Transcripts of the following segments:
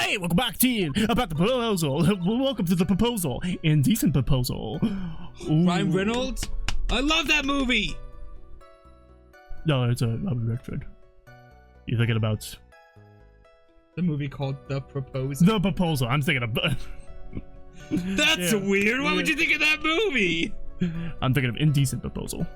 Hey, welcome back, team. About the proposal. Welcome to the proposal. Indecent proposal. Ooh. Ryan Reynolds? I love that movie! No, it's Robert Redford. You're thinking about The movie called The Proposal. the proposal. I'm thinking of. That's Yeah. weird. Why would you think of that movie? I'm thinking of Indecent Proposal.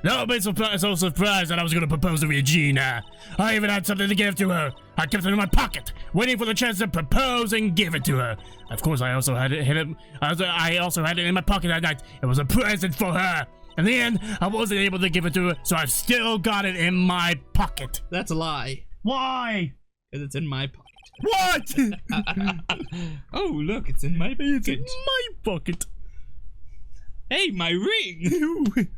No, I'm so surprised that I was going to propose to Regina. I even had something to give to her. I kept it in my pocket, waiting for the chance to propose and give it to her. Of course, I also had it I also had it in my pocket that night. It was a present for her. In the end, I wasn't able to give it to her, so I've still got it in my pocket. That's a lie. Why? Because it's in my pocket. What? Oh, look, it's in my It's in pocket. my pocket. Hey, my ring!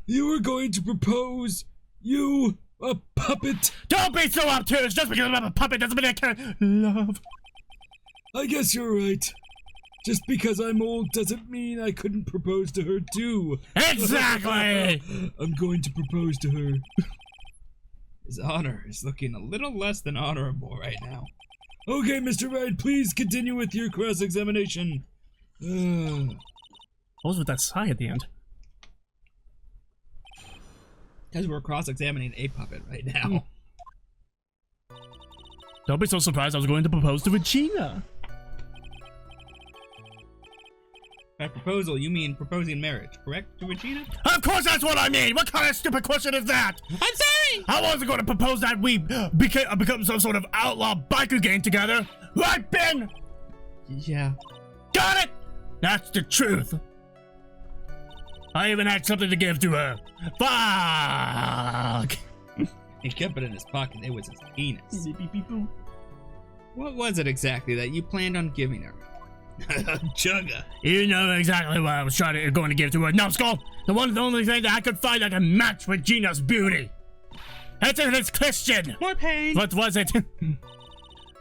You were going to propose, you, a puppet. Don't be so obtuse. Just because I'm a puppet doesn't mean I can't love. I guess you're right. Just because I'm old doesn't mean I couldn't propose to her too. Exactly. I'm going to propose to her. His honor is looking a little less than honorable right now. Okay, Mr. Wright, please continue with your cross-examination. What was with that sigh at the end? Because we're cross-examining a puppet right now. Don't be so surprised I was going to propose to Regina. By proposal, you mean proposing marriage, correct, to Regina? Of course that's what I mean! What kind of stupid question is that? I'm sorry! I wasn't going to propose that we become some sort of outlaw biker gang together. Right, Ben? Yeah. Got it! That's the truth. I even had something to give to her. Fuck! He kept it in his pocket. It was his penis. What was it exactly that you planned on giving her? Chugga. You know exactly what I was going to give to her, numbskull. The only thing that I could find that can match Regina's beauty. It's Christian. More pain. What was it?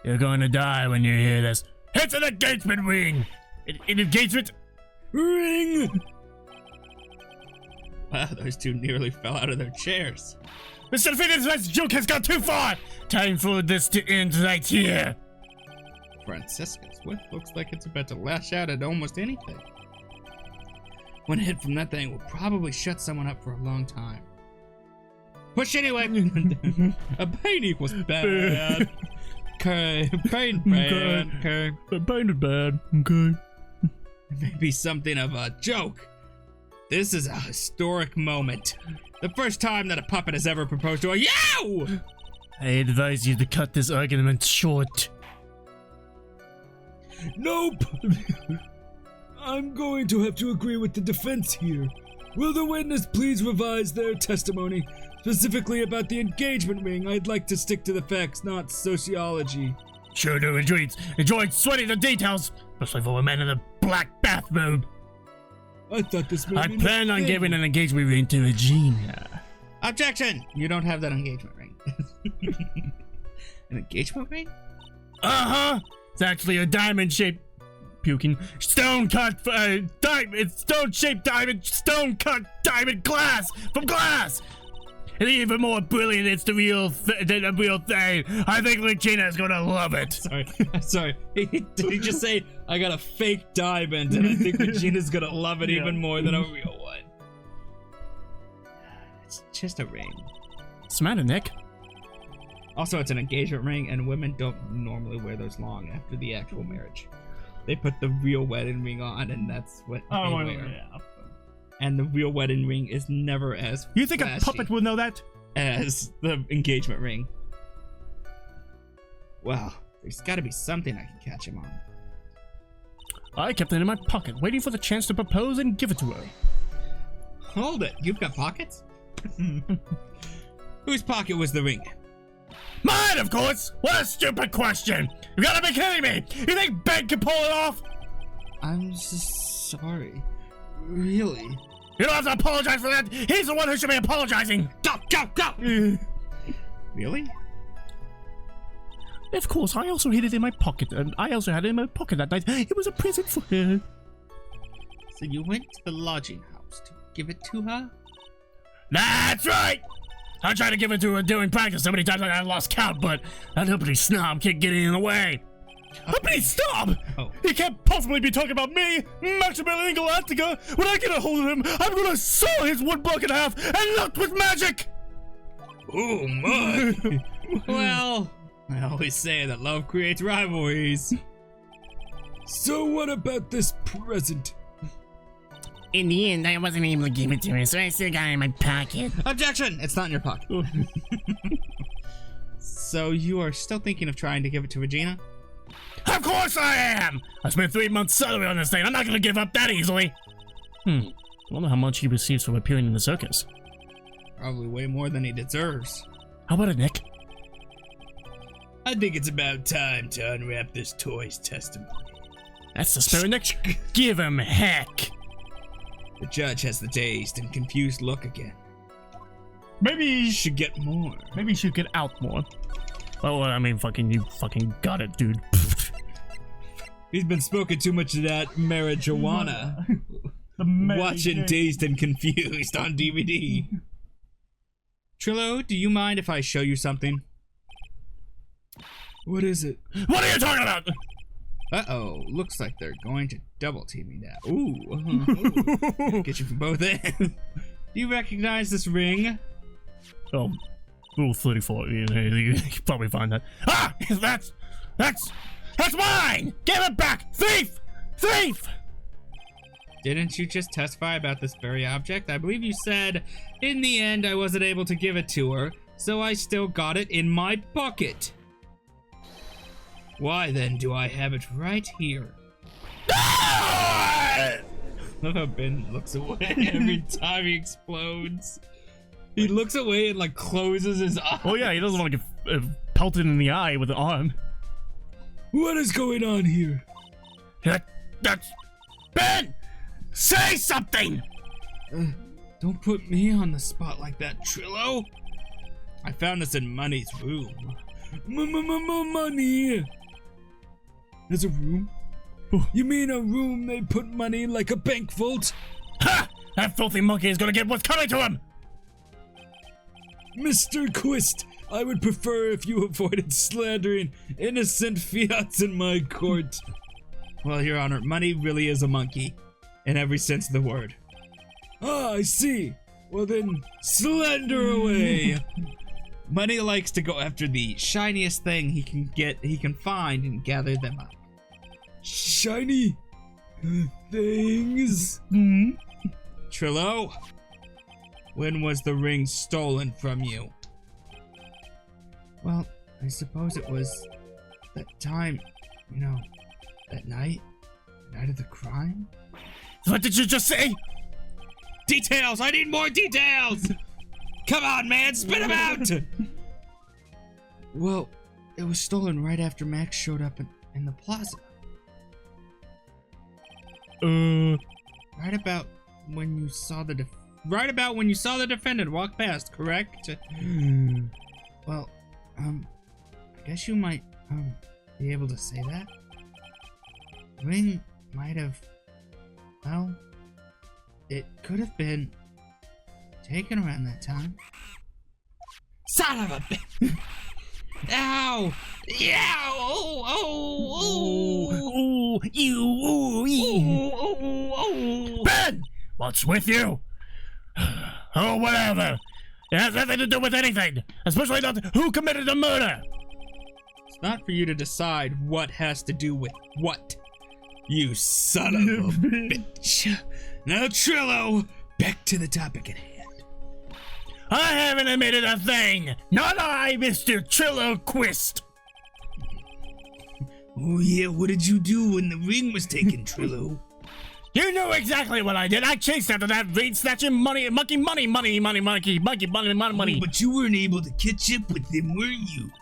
You're going to die when you hear this. It's an engagement ring. An engagement Ring. Wow, those two nearly fell out of their chairs. Mr. Fitness, joke has gone too far. Time for this to end right here. Francisca Swift looks like it's about to lash out at almost anything. One hit from that thing will probably shut someone up for a long time. Push anyway. A pain equals bad. Okay, pain bad. Okay. Pain is bad. Okay. Maybe something of a joke. This is a historic moment. The first time that a puppet has ever proposed to a yow! I advise you to cut this argument short. Nope! I'm going to have to agree with the defense here. Will the witness please revise their testimony, specifically about the engagement ring? I'd like to stick to the facts, not sociology. Sure do enjoyed sweating the details, especially for a man in a black bathrobe. I thought this may I be plan on thing. giving an engagement ring to Regina. Objection! You don't have that engagement ring. An engagement ring? Uh-huh. It's actually a diamond-shaped puking stone-shaped diamond glass from glass. And even more brilliant, it's than a real thing. I think Regina is gonna love it. Sorry. Did he just say, I got a fake diamond, and I think Regina's gonna love it even more than a real one? It's just a ring. What's the matter, Nick? Also, it's an engagement ring, and women don't normally wear those long after the actual marriage. They put the real wedding ring on, and that's what they wear. Yeah. And the real wedding ring is never as You think flashy a puppet would know that? as the engagement ring. Well, there's gotta be something I can catch him on. I kept it in my pocket, waiting for the chance to propose and give it to her. Hold it, you've got pockets? Whose pocket was the ring? Mine, of course! What a stupid question! You gotta be kidding me! You think Ben can pull it off? I'm just sorry. Really? You don't have to apologize for that! He's the one who should be apologizing! Go! Really? Of course, I also hid it in my pocket, and I also had it in my pocket that night. It was a present for her. So you went to the lodging house to give it to her? That's right! I tried to give it to her during practice so many times I lost count, but that uppity snob kept getting in the way. Uppity snob? Oh. He can't possibly be talking about me, Maximilian Galactica. When I get a hold of him, I'm gonna saw his woodblock in half and locked with magic. Oh my! Well, I always say that love creates rivalries. So what about this present? In the end, I wasn't able to give it to her, so I still got it in my pocket. Objection! It's not in your pocket. So you are still thinking of trying to give it to Regina? Of course I am! I spent 3 months salary on this thing. I'm not gonna give up that easily. I wonder how much he receives for appearing in the circus. Probably way more than he deserves. How about it, Nick? I think it's about time to unwrap this toy's testimony. That's the spirit, Nick. Give him heck. The judge has the dazed and confused look again. Maybe You should get more. Maybe you should get out more. Oh, I mean, you fucking got it, dude. He's been smoking too much of that marijuana. Watching Dazed and Confused on DVD. Trillo, do you mind if I show you something? What is it? What are you talking about? Uh-oh, looks like they're going to double team me now. Ooh. Get you from both ends. Do you recognize this ring? Oh, rule 34. You can probably find that. Ah! That's mine! Give it back! Thief! Thief! Didn't you just testify about this very object? I believe you said, in the end, I wasn't able to give it to her, so I still got it in my pocket. Why then do I have it right here? Love how Ben looks away every time he explodes. He looks away and like closes his eyes. Oh yeah, he doesn't want to get pelted in the eye with an arm. What is going on here? That's Ben! Say something! Don't put me on the spot like that, Trillo. I found this in Money's room. Money! There's a room? You mean a room they put money in like a bank vault? Ha! That filthy monkey is gonna get what's coming to him! Mr. Quist, I would prefer if you avoided slandering innocent fiats in my court. Well, Your Honor, Money really is a monkey. In every sense of the word. Ah, I see. Well then, slander away. Money likes to go after the shiniest thing he can find and gather them up. Shiny things. Trillo, when was the ring stolen from you? Well, I suppose it was that time, that night of the crime. What did you just say? Details! I need more details! Come on, man, spit them out! Well, it was stolen right after Max showed up in the plaza. Right about when you saw the defendant walk past, correct? Well, I guess you might be able to say that. The ring might have, well, it could have been taken around that time. Son of a bitch! Ow! Yeah! Oh! Ben! What's with you? Oh, whatever. It has nothing to do with anything. Especially not who committed the murder. It's not for you to decide what has to do with what. You son of a bitch. Now, Trillo, back to the topic at hand. I haven't admitted a thing. Not I, Mr. Trillo Quist. Oh yeah, what did you do when the ring was taken, Trillo? You know exactly what I did. I chased after that ring, snatching money, money. Oh, but you weren't able to catch up with him, were you?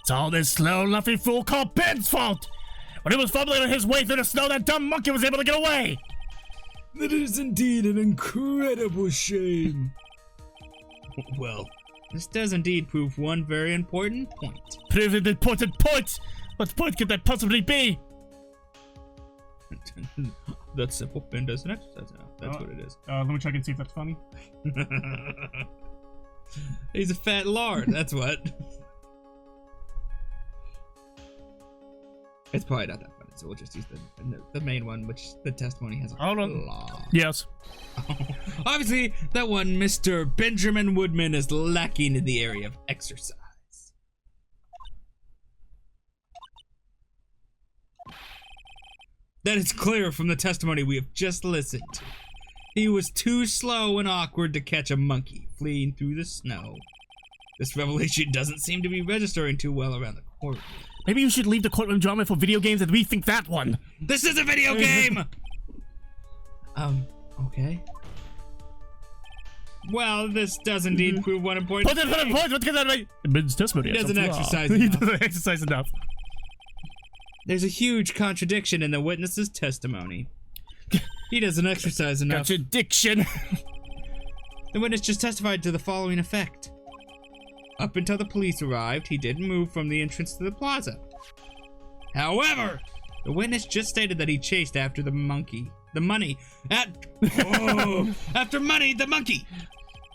It's all this slow, luffy fool called Ben's fault. When he was fumbling his way through the snow, that dumb monkey was able to get away. That is indeed an incredible shame. Well, this does indeed prove one very important point. Prove an important point? What point could that possibly be? That's simple. Ben does an exercise now. That's what it is. Let me check and see if that's funny. He's a fat lard, that's what. It's probably not that funny, so we'll just use the main one, which the testimony has a Hold on. flaw. Yes. Obviously, that one, Mr. Benjamin Woodman, is lacking in the area of exercise. That is clear from the testimony we have just listened to. He was too slow and awkward to catch a monkey fleeing through the snow. This revelation doesn't seem to be registering too well around the courtroom. Maybe you should leave the courtroom drama for video games and rethink that one. This is a video game! Okay. Well, this does indeed prove one important Put it on point. Let's get that right. Ben's testimony. He has doesn't a flaw. exercise He enough. doesn't exercise enough. There's a huge contradiction in the witness's testimony. He doesn't exercise enough. Contradiction. The witness just testified to the following effect. Up until the police arrived, he didn't move from the entrance to the plaza. However, the witness just stated that he chased after the monkey. The money. After money, the monkey.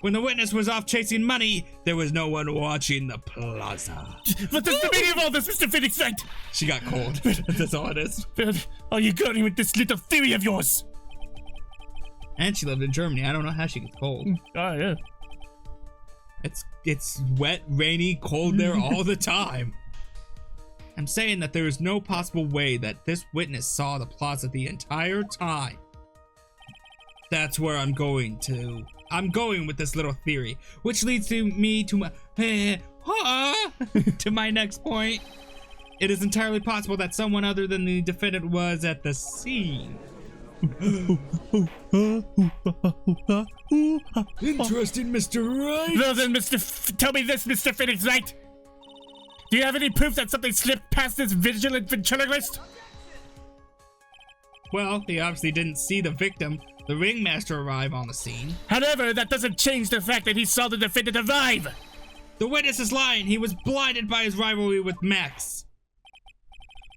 When the witness was off chasing money, there was no one watching the plaza. What is the meaning of all this, Mr. Phoenix Knight? She got cold. That's all it is. Where are you going with this little theory of yours? And she lived in Germany. I don't know how she gets cold. Oh, yeah. It's wet, rainy, cold there all the time. I'm saying that there is no possible way that this witness saw the plaza the entire time. That's where I'm going with this little theory, which leads to me to my next point. It is entirely possible that someone other than the defendant was at the scene. Interesting, Mr. Wright. Well then, tell me this, Mr. Phoenix Knight. Do you have any proof that something slipped past this vigilant ventriloquist? Well, he obviously didn't see the victim, the ringmaster, arrive on the scene. However, that doesn't change the fact that he saw the defendant arrive. The witness is lying. He was blinded by his rivalry with Max.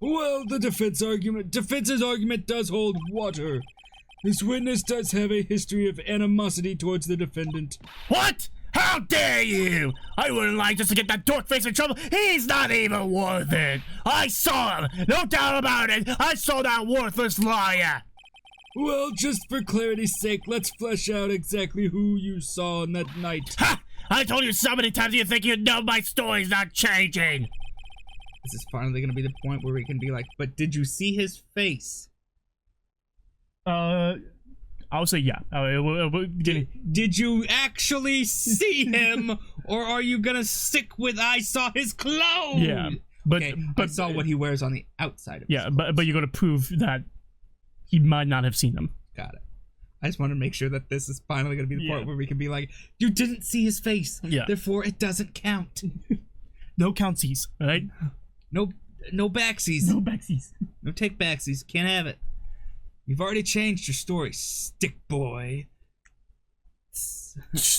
Well, the defense's argument does hold water. This witness does have a history of animosity towards the defendant. What? How dare you! I wouldn't lie just to get that dork face in trouble. He's not even worth it. I saw him. No doubt about it. I saw that worthless liar. Well, just for clarity's sake, let's flesh out exactly who you saw on that night. Ha! I told you so many times you think you know my story's not changing. This is finally gonna be the point where we can be like, but did you see his face? I'll say yeah. Did you actually see him, or are you gonna stick with I saw his clothes? Yeah, but I saw what he wears on the outside of his clothes. but you're gonna prove that he might not have seen them. Got it. I just want to make sure that this is finally gonna be the point where we can be like, you didn't see his face, therefore it doesn't count. No countsies, right? No backsies. No backsies. No take backsies. Can't have it. You've already changed your story, stick boy.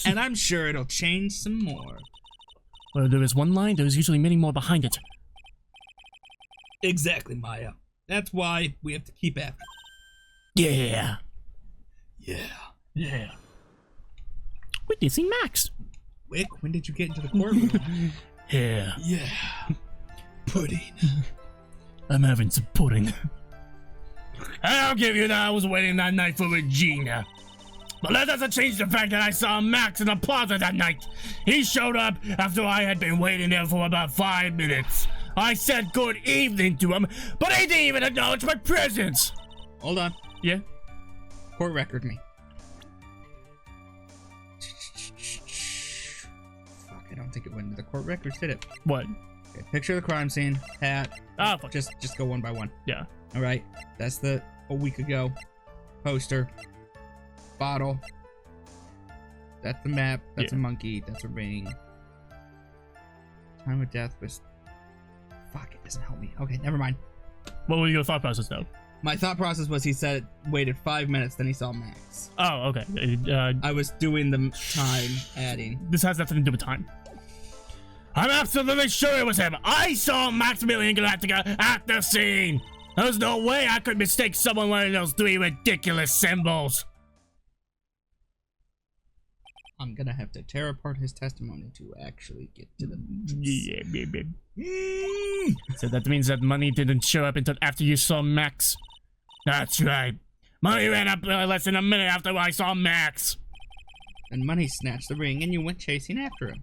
And I'm sure it'll change some more. Well, there is one line, there is usually many more behind it. Exactly, Maya. That's why we have to keep after. Yeah. Yeah. Yeah. Witnessing Max. Wick, when did you get into the courtroom? Yeah. Yeah. Pudding. I'm having some pudding. I'll give you that I was waiting that night for Regina. But that doesn't change the fact that I saw Max in the plaza that night. He showed up after I had been waiting there for about 5 minutes. I said good evening to him, but he didn't even acknowledge my presence. Hold on. Yeah? Court record me. Fuck, I don't think it went into the court records, did it? What? Okay, picture of the crime scene, hat. Ah, fuck. Just go one by one. Yeah. All right, that's a week ago poster, bottle. That's the map. That's a monkey. That's a ring. Time of death was. Fuck, it doesn't help me. Okay, never mind. What was your thought process, though? My thought process was he said waited 5 minutes, then he saw Max. Oh, okay. I was doing the time adding. This has nothing to do with time. I'm absolutely sure it was him. I saw Maximilian Galactica at the scene. There's no way I could mistake someone wearing those 3 ridiculous symbols. I'm gonna have to tear apart his testimony to actually get to the Yeah, baby. So that means that money didn't show up until after you saw Max. That's right. Money ran up less than a minute after I saw Max. And Money snatched the ring and you went chasing after him.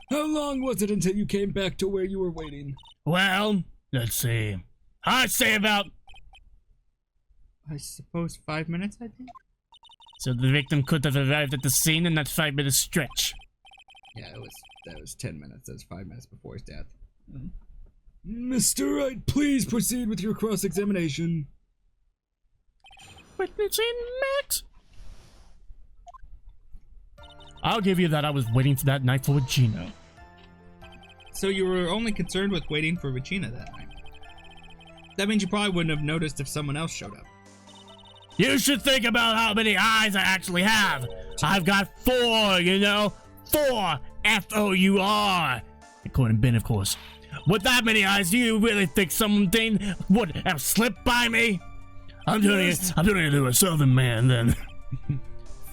How long was it until you came back to where you were waiting? Well, let's see. I'd say about... I suppose 5 minutes, I think? So the victim could have arrived at the scene in that 5-minute stretch. Yeah, that was 10 minutes. That was 5 minutes before his death. Mr. Wright, please proceed with your cross-examination. Witnessing Max? I'll give you that I was waiting for that night for Regina. So you were only concerned with waiting for Regina that night. That means you probably wouldn't have noticed if someone else showed up. You should think about how many eyes I actually have. I've got 4, you know? 4 F-O-U-R. According to Ben, of course. With that many eyes, do you really think something would have slipped by me? I'm doing it to a southern man, then.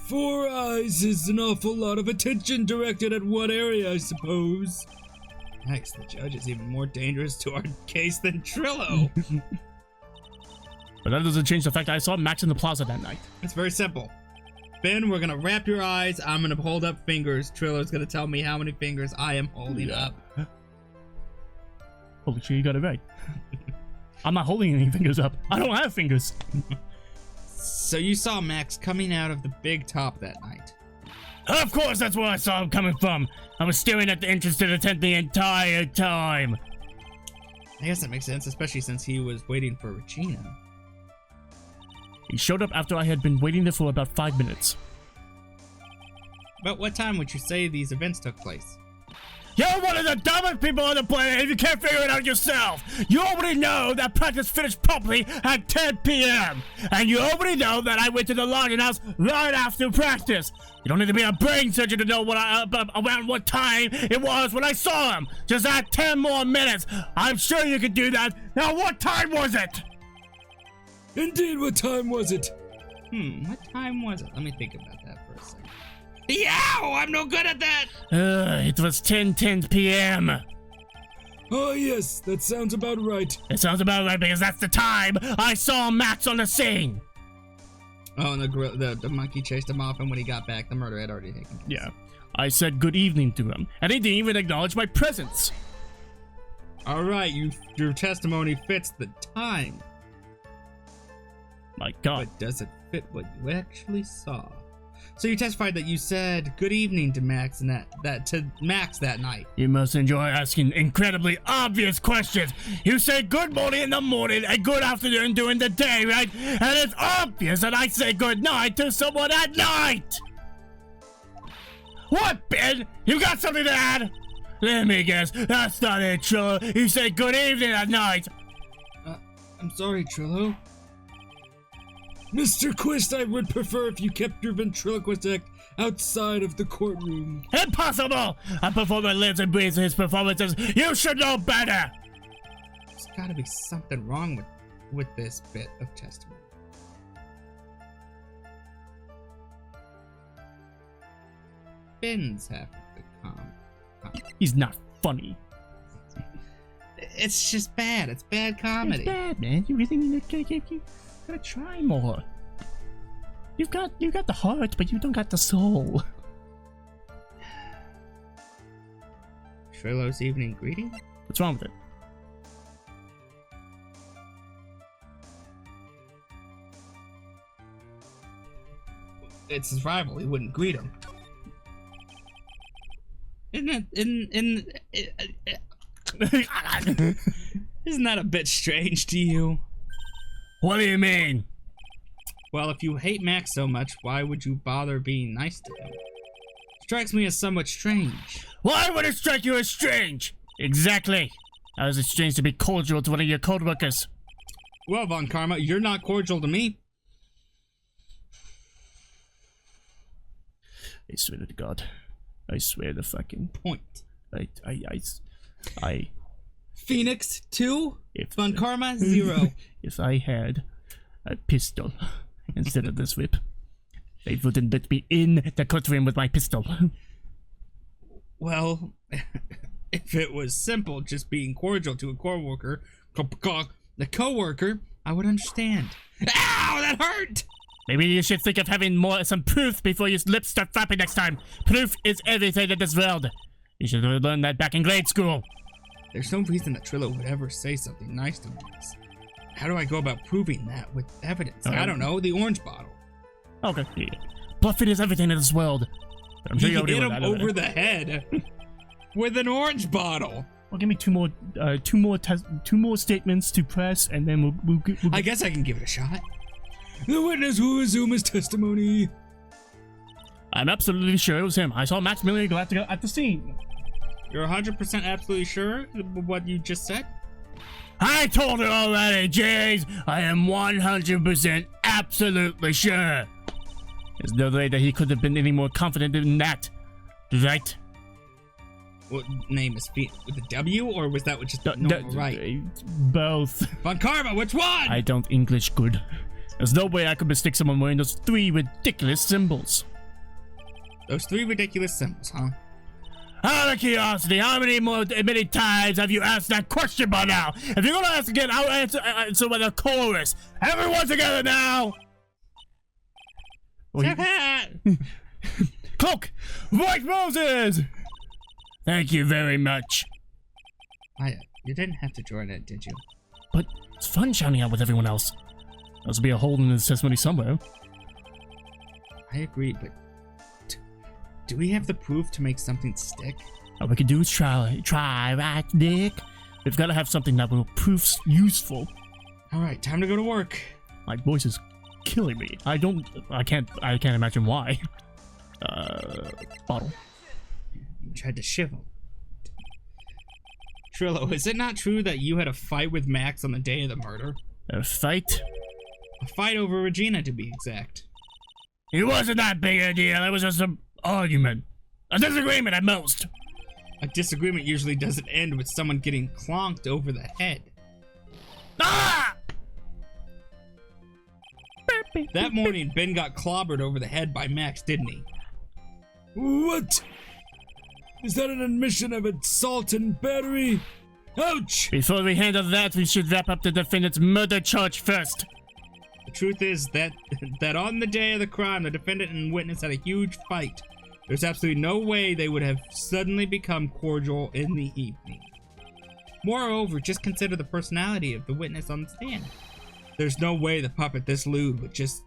4 eyes is an awful lot of attention directed at one area, I suppose. Max, the judge is even more dangerous to our case than Trillo. But that doesn't change the fact that I saw Max in the plaza that night. It's very simple. Ben, we're gonna wrap your eyes. I'm gonna hold up fingers. Trillo's gonna tell me how many fingers I am holding up. Holy shit, you got it right. I'm not holding any fingers up. I don't have fingers. So you saw Max coming out of the big top that night. Of course, that's where I saw him coming from. I was staring at the entrance to the tent the entire time. I guess that makes sense, especially since he was waiting for Regina. He showed up after I had been waiting there for about 5 minutes. About what time would you say these events took place? You're one of the dumbest people on the planet if you can't figure it out yourself. You already know that practice finished properly at 10 p.m. And you already know that I went to the lodging house right after practice. You don't need to be a brain surgeon to know around what time it was when I saw him. Just add 10 more minutes. I'm sure you could do that. Now, what time was it? Indeed, what time was it? What time was it? Let me think about that for a second. Yow! I'm no good at that! It was 10:10 p.m. Oh yes, that sounds about right. It sounds about right because that's the time I saw Max on the scene. Oh, and the monkey chased him off, and when he got back, the murder had already taken place. Yeah. I said good evening to him, and he didn't even acknowledge my presence. Alright, your testimony fits the time. My God. But does it fit what you actually saw? So you testified that you said good evening to Max and Max that night. You must enjoy asking incredibly obvious questions. You say good morning in the morning and good afternoon during the day, right? And it's obvious that I say good night to someone at night. What, Ben? You got something to add? Let me guess. That's not it, Trillo. You say good evening at night. I'm sorry, Trillo. Mr. Quist, I would prefer if you kept your ventriloquist act outside of the courtroom. Impossible! I perform and lives and breathes his performances. You should know better! There's gotta be something wrong with this bit of testimony. Ben's half of the com. He's not funny. It's just bad. It's bad comedy. It's bad, man. You really need to gotta try more. You got the heart, but you don't got the soul. Trillo's evening greeting? What's wrong with it? It's his rival. He wouldn't greet him. Isn't that a bit strange to you? What do you mean? Well, if you hate Max so much, why would you bother being nice to him? Strikes me as somewhat strange. Why would it strike you as strange? Exactly. How is it strange to be cordial to one of your co-workers? Well, Von Karma, you're not cordial to me. I swear to God. I swear to fucking point. I Phoenix 2, if Von Karma 0. If I had a pistol instead of this whip, They wouldn't let me in the courtroom with my pistol. Well, if it was simple, just being cordial to a coworker, the coworker, I would understand. Ow, that hurt! Maybe you should think of having some proof before your lips start flapping next time. Proof is everything in this world. You should have learned that back in grade school. There's no reason that Trillo would ever say something nice to Max. How do I go about proving that with evidence? I don't know, the orange bottle. Okay. Yeah. Bluffing is everything in this world. I'm sure You you hit him over the head with an orange bottle. Well, give me two more statements to press, and then we'll I guess I can give it a shot. The witness will resume his testimony. I'm absolutely sure it was him. I saw Maximilian Galactica at the scene. You're 100% absolutely sure what you just said? I told her already, Jays. I am 100% absolutely sure. There's no way that he could have been any more confident than that, right? What name is with a W, or was that just normal right? Both. Von Karma, which one? I don't English good. There's no way I could mistake someone wearing those 3 ridiculous symbols. Those 3 ridiculous symbols, huh? Out of curiosity, how many times have you asked that question by now? If you're gonna ask again, I'll answer with a chorus. Everyone together now! Cloak! Voice Moses! Thank you very much. You didn't have to join it, did you? But it's fun shouting out with everyone else. There must be a hole in this testimony somewhere. I agree, but do we have the proof to make something stick? All we can do is try, right, Nick? We've got to have something that will prove useful. All right, time to go to work. My voice is killing me. I can't imagine why. Bottle. You tried to shiver. Trillo, is it not true that you had a fight with Max on the day of the murder? A fight? A fight over Regina, to be exact. It wasn't that big a deal. It was just an argument. A disagreement at most. A disagreement usually doesn't end with someone getting clonked over the head. Ah! That morning, Ben got clobbered over the head by Max, didn't he? What? Is that an admission of assault and battery? Ouch! Before we handle that, we should wrap up the defendant's murder charge first. The truth is that on the day of the crime, the defendant and witness had a huge fight. There's absolutely no way they would have suddenly become cordial in the evening. Moreover, just consider the personality of the witness on the stand. There's no way the puppet this lewd would just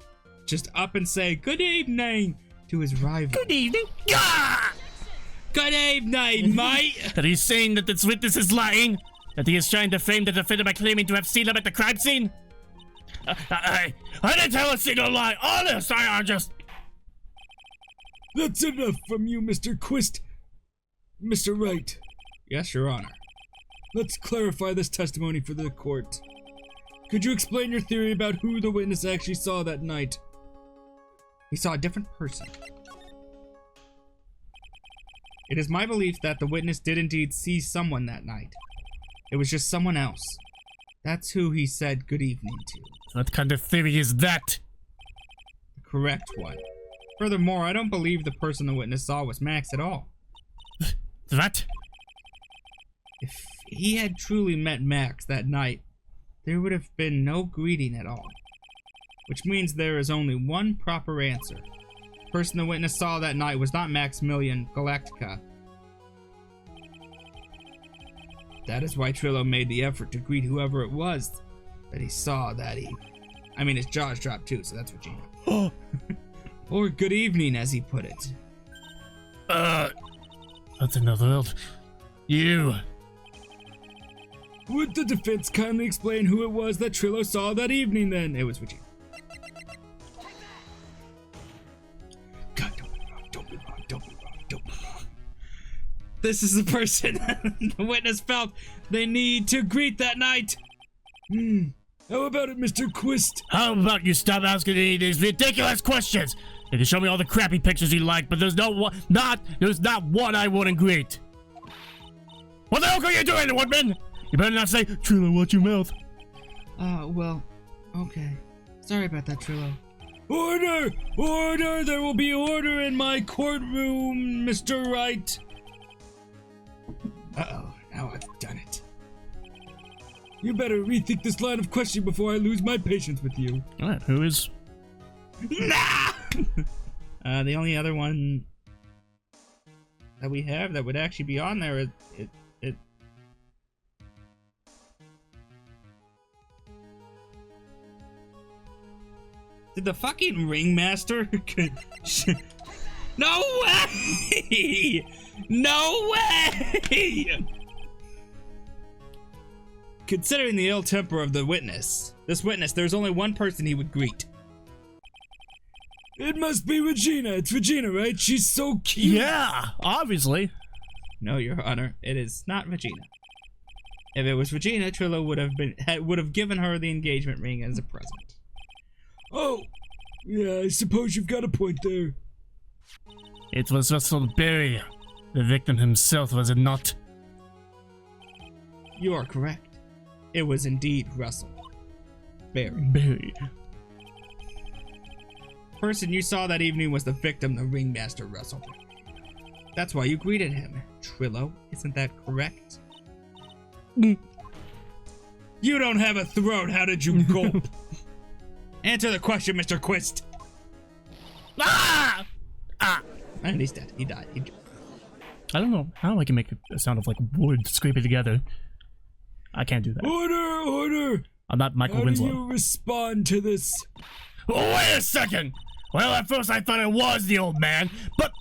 up and say good evening to his rival. Good evening. Ah! Good evening, mate. That he's saying that this witness is lying? That he is trying to frame the defendant by claiming to have seen him at the crime scene? I didn't tell a single lie. Honest, I just... That's enough from you, Mr. Quist. Mr. Wright, Yes, Your Honor. let's clarify this testimony for the court. Could you explain your theory about who the witness actually saw that night? He saw a different person. It is my belief that the witness did indeed see someone that night. It was just someone else. That's who he said good evening to. What kind of theory is that? The correct one. Furthermore, I don't believe the person the witness saw was Max at all. That? If he had truly met Max that night, there would have been no greeting at all. Which means there is only one proper answer. The person the witness saw that night was not Maximilian Galactica. That is why Trillo made the effort to greet whoever it was that he saw that evening. I mean, his jaws dropped too, so that's Regina. Oh. Or good evening, as he put it. That's another world. You. Would the defense kindly explain who it was that Trillo saw that evening then? It was Regina. God, don't be wrong, don't be wrong, don't be wrong, don't be wrong. This is the person the witness felt they need to greet that night. How about it, Mr. Quist? How about you stop asking me these ridiculous questions? You can show me all the crappy pictures you like, but there's not one I wouldn't greet. What the hell are you doing, Woodman? You better not say, Trillo, watch your mouth. Well, okay. Sorry about that, Trillo. Order! Order! There will be order in my courtroom, Mr. Wright. Uh-oh, now I've done it. You better rethink this line of questioning before I lose my patience with you. Alright, who is... Nah! The only other one that we have that would actually be on there is it. Did the fucking ringmaster? No way! No way! Considering the ill temper of the witness, there's only one person he would greet. It must be Regina. It's Regina, right? She's so cute. Yeah, obviously. No, Your Honor, it is not Regina. If it was Regina, Trillo would have given her the engagement ring as a present. Oh, yeah, I suppose you've got a point there. It was Russell Berry, the victim himself, was it not? You are correct. It was indeed Russell Berry. Berry. The person you saw that evening was the victim, the ringmaster Russell Berry. That's why you greeted him, Trillo. Isn't that correct? You don't have a throat. How did you gulp? Answer the question, Mr. Quist. Ah! Ah! And he's dead. He died. I don't know how I can make a sound of like words scraping together. I can't do that. Order! Order! I'm not Michael How Winslow. do you respond to this? Oh, wait a second! Well, at first I thought it was the old man, but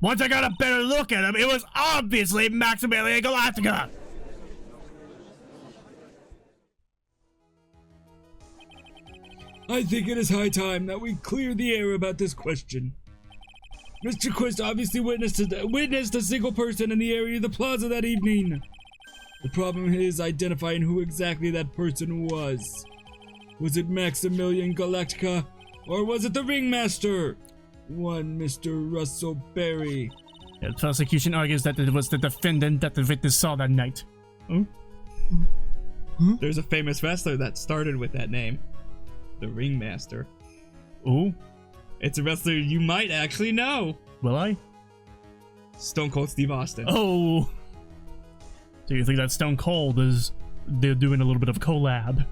once I got a better look at him, it was obviously Maximilian Galactica! I think it is high time that we clear the air about this question. Mr. Quist obviously witnessed a single person in the area of the plaza that evening. The problem is identifying who exactly that person was. Was it Maximilian Galactica, or was it the ringmaster? One Mr. Russell Berry. The prosecution argues that it was the defendant that the witness saw that night. There's a famous wrestler that started with that name. The Ringmaster. Oh? It's a wrestler you might actually know. Will I? Stone Cold Steve Austin. Oh! Do you think that Stone Cold is... they're doing a little bit of collab?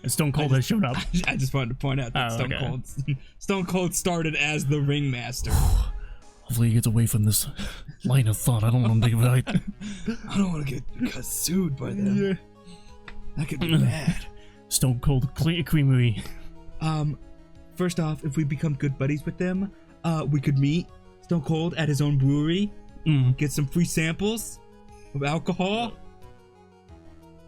And Stone Cold has shown up. I just wanted to point out that Stone Cold started as the Ringmaster. Hopefully he gets away from this line of thought. I don't want him to get right. I don't want to get sued by them. Yeah. That could be bad. Stone Cold Creamery. First off, if we become good buddies with them, we could meet Stone Cold at his own brewery, get some free samples of alcohol,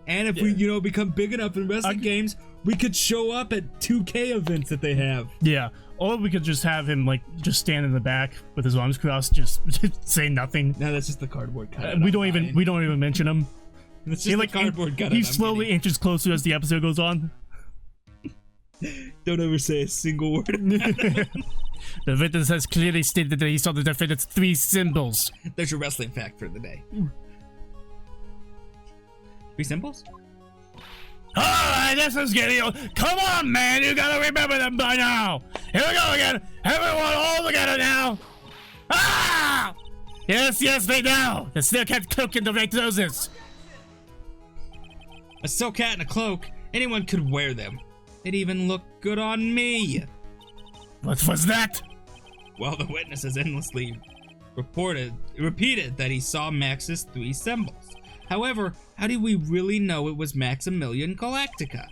and if we, become big enough in wrestling games, we could show up at 2K events that they have. Yeah, or we could just have him just stand in the back with his arms crossed, just say nothing. No, that's just the cardboard cutout. We don't even mention him. It's just the cardboard cutout. He slowly inches closer as the episode goes on. Don't ever say a single word. The witness has clearly stated that he saw the defendant's 3 symbols. There's your wrestling fact for the day. 3 symbols? Alright, this is getting old. Come on, man, you gotta remember them by now. Here we go again. Everyone all together now. Ah! Yes, they know. The steel cat cloak in the right roses. A silk hat and a cloak. Anyone could wear them. They'd even look good on me. What was that? Well, the witness has endlessly repeated that he saw Max's 3 symbols. However, how do we really know it was Maximilian Galactica?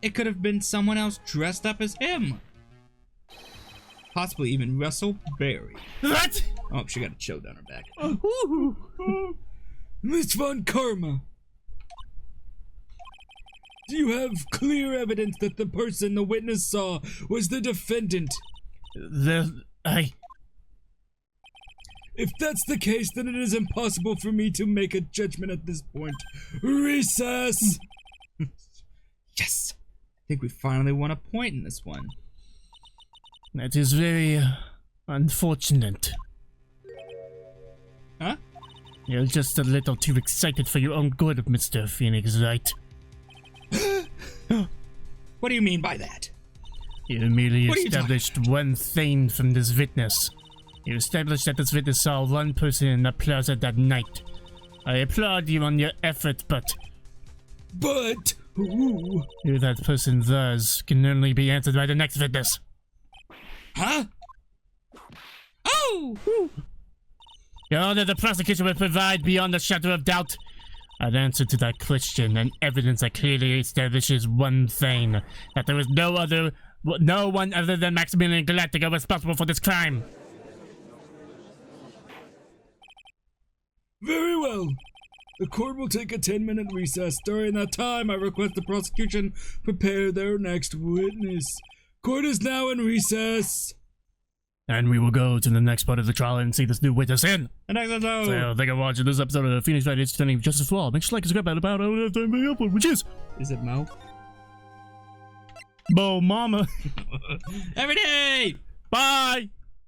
It could have been someone else dressed up as him. Possibly even Russell Berry. What? Oh, she got a chill down her back. Miss Von Karma, do you have clear evidence that the person the witness saw was the defendant? If that's the case, then it is impossible for me to make a judgment at this point. Recess! Yes! I think we finally won a point in this one. That is very unfortunate. Huh? You're just a little too excited for your own good, Mr. Phoenix, right? What do you mean by that? You merely What are you established one thing from this witness. You established that this witness saw one person in the plaza that night. I applaud you on your effort, but Ooh. who that person was can only be answered by the next witness. Huh? Oh! Your Honor, the prosecution will provide beyond a shadow of doubt an answer to that question and evidence that clearly establishes one thing, that there was no one other than Maximilian Galactica responsible for this crime. Very well. The court will take a 10-minute recess. During that time, I request the prosecution prepare their next witness. Court is now in recess. And we will go to the next part of the trial and see this new witness in. And I don't know. So, thank you for watching this episode of Phoenix Wright is Standing Justice for All. Make sure to like and subscribe about how time we upload, which is Is it Mo? Bo Mama. Every day! Bye!